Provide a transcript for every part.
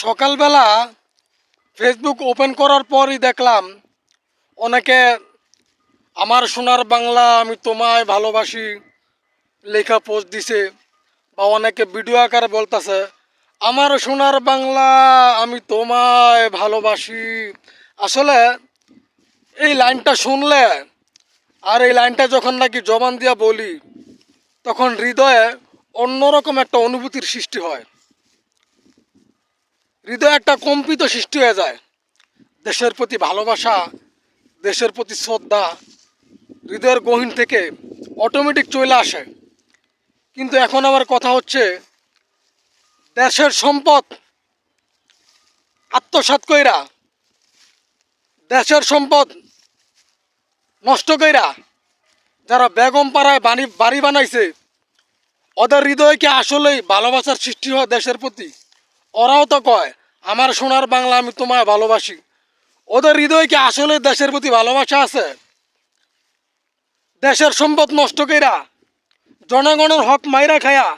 সকালবেলা Facebook open করার পরই দেখলাম অনেকে আমার সোনার বাংলা আমি তোমায় ভালোবাসি লেখা পোস্ট দিছে, বা অনেকে ভিডিও আকারে বলতেছে আমার সোনার বাংলা আমি তোমায় ভালোবাসি। আসলে এই লাইনটা শুনলে আর এই লাইনটা যখন নাকি জবান দিয়া বলি তখন হৃদয়ে অন্যরকম একটা অনুভূতির সৃষ্টি হয়, হৃদয়ে একটা কম্পিত সৃষ্টি হয়ে যায়। দেশের প্রতি ভালোবাসা, দেশের প্রতি শ্রদ্ধা হৃদয়ের গহীন থেকে অটোমেটিক চলে আসে। কিন্তু এখন আমার কথা হচ্ছে, দেশের সম্পদ আত্মসাৎ কইরা, দেশের সম্পদ নষ্ট কইরা যারা বেগম পাড়ায় বাড়ি বানাইছে, ওদের হৃদয়ে কি আসলেই ভালোবাসার সৃষ্টি হয় দেশের প্রতি? ওরাও তো কয় আমার সোনার বাংলা আমি তোমায় ভালোবাসি। ওদের হৃদয়ে কি আসলে দেশের প্রতি ভালোবাসা আছে? দেশের সম্পদ নষ্ট কইরা, জনগণের হক মাইরা খায়া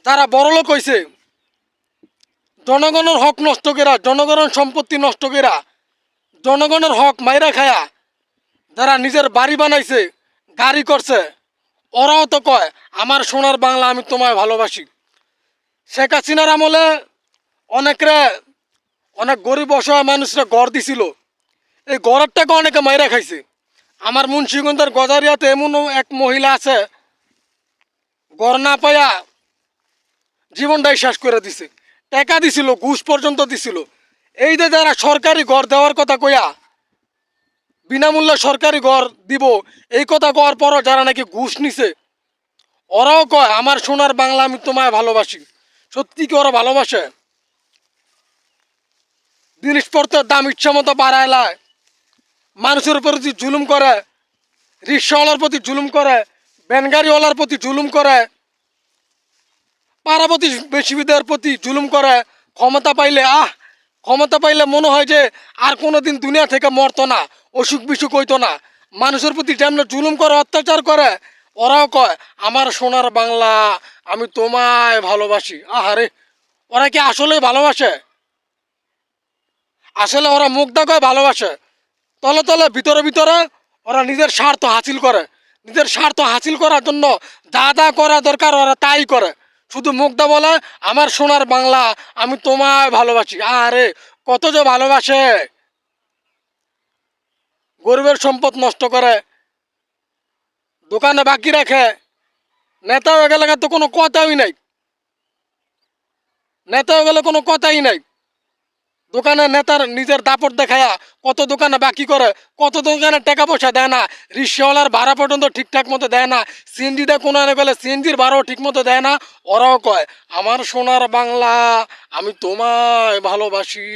যারা বড়লোক হইছে, জনগণের হক নষ্ট করা, জনগণের সম্পত্তি নষ্ট করা, জনগণের হক মাইরা খায়া যারা নিজের বাড়ি বানাইছে, গাড়ি করছে, ওরাও তো কয় আমার সোনার বাংলা আমি তোমায় ভালোবাসি। শেখ হাসিনার আমলে অনেক গরিব অসহায় মানুষরা ঘর দিছিল, এই ঘরের টাকা অনেকে মাইরা খাইছে। আমার মুন্সিগঞ্জের গজারিয়াতে এমনও এক মহিলা আছে, ঘর না পাইয়া জীবনটাই শেষ করে দিছে। টাকা দিছিল, ঘুষ পর্যন্ত দিছিল। এই যে যারা সরকারি ঘর দেওয়ার কথা কইয়া বিনামূল্যে সরকারি ঘর দিব এই কথা কওয়ার পরও যারা নাকি ঘুষ নিছে, ওরাও কয় আমার সোনার বাংলা আমি তোমায় ভালোবাসি। সত্যি কি ওরা ভালোবাসে? জিনিসপত্রের দাম ইচ্ছা মতো বাড়ায়, মানুষের প্রতি জুলুম করে, রিক্সাওয়ালার প্রতি জুলুম করে, ভ্যানগাড়িওয়ালার প্রতি জুলুম করে, পাড়া প্রতিবেশীদের প্রতি জুলুম করে। ক্ষমতা পাইলে মনে হয় যে আর কোনোদিন দুনিয়া থেকে মরতো না, অসুখ বিসুখ হইতো না। মানুষের প্রতি যেমন জুলুম করে, অত্যাচার করে, ওরাও কয় আমার সোনার বাংলা আমি তোমায় ভালোবাসি। আহারে, ওরা কি আসলে ভালোবাসে? আসলে ওরা মুখ দেখায় ভালোবাসে, তলে তলে ভিতরে ভিতরে ওরা নিজের স্বার্থ হাসিল করে। নিজের স্বার্থ হাসিল করার জন্য যা যা করা দরকার ওরা তাই করে। শুধু মুখটা বলে আমার সোনার বাংলা আমি তোমায় ভালোবাসি। আরে কত যে ভালোবাসে! গরিবের সম্পদ নষ্ট করে, দোকানে বাকি রাখে। নেতা হয়ে গেলে তো কোনো কথাই নাই, নেতা হয়ে গেলে কোনো কথাই নাই। দোকানে নেতার নিজের দাপট দেখায়া কত দোকানে বাকি করে, কত দোকানে টাকা পয়সা দেয় না, রিক্সাওয়ালার ভাড়া পর্যন্ত ঠিকঠাক মতো দেয় না, সিএনজিতে কোনো আনে গেলে সিএনজির ভাড়াও ঠিক মতো দেয় না। ওরাও কয় আমার সোনার বাংলা আমি তোমায় ভালোবাসি।